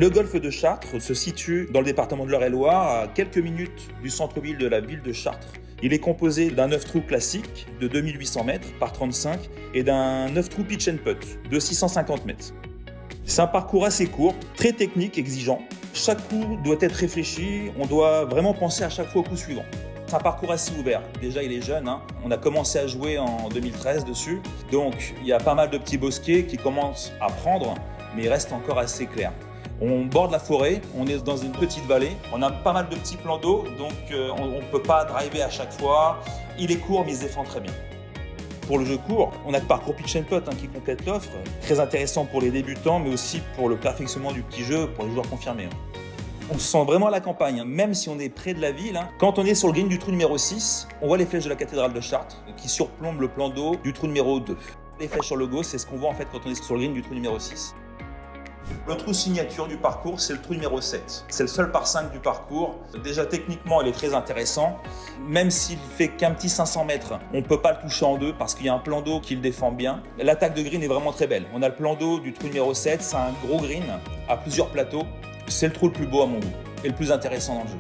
Le golf de Chartres se situe dans le département de l'Eure-et-Loir, à quelques minutes du centre-ville de la ville de Chartres. Il est composé d'un 9 trous classique de 2800 mètres par 35 et d'un 9 trous pitch and putt de 650 mètres. C'est un parcours assez court, très technique, exigeant. Chaque coup doit être réfléchi, on doit vraiment penser à chaque fois au coup suivant. C'est un parcours assez ouvert. Déjà, il est jeune, On a commencé à jouer en 2013 dessus. Donc, il y a pas mal de petits bosquets qui commencent à prendre, mais il reste encore assez clair. On borde la forêt, on est dans une petite vallée. On a pas mal de petits plans d'eau, donc on ne peut pas driver à chaque fois. Il est court, mais il se défend très bien. Pour le jeu court, on a le parcours pitch and putt qui complète l'offre. Très intéressant pour les débutants, mais aussi pour le perfectionnement du petit jeu, pour les joueurs confirmés. On se sent vraiment à la campagne, même si on est près de la ville. Quand on est sur le green du trou numéro 6, on voit les flèches de la cathédrale de Chartres qui surplombent le plan d'eau du trou numéro 2. Les flèches sur le go, c'est ce qu'on voit en fait quand on est sur le green du trou numéro 6. Le trou signature du parcours, c'est le trou numéro 7. C'est le seul par 5 du parcours. Déjà techniquement, il est très intéressant. Même s'il fait qu'un petit 500 mètres, on ne peut pas le toucher en deux parce qu'il y a un plan d'eau qui le défend bien. L'attaque de green est vraiment très belle. On a le plan d'eau du trou numéro 7, c'est un gros green à plusieurs plateaux. C'est le trou le plus beau à mon goût et le plus intéressant dans le jeu.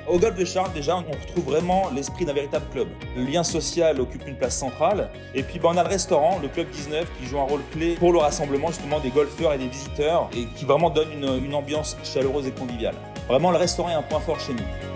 Au golf de Chartres, déjà, on retrouve vraiment l'esprit d'un véritable club. Le lien social occupe une place centrale. Et puis, on a le restaurant, le Club 19, qui joue un rôle clé pour le rassemblement justement des golfeurs et des visiteurs et qui vraiment donne une ambiance chaleureuse et conviviale. Vraiment, le restaurant est un point fort chez nous.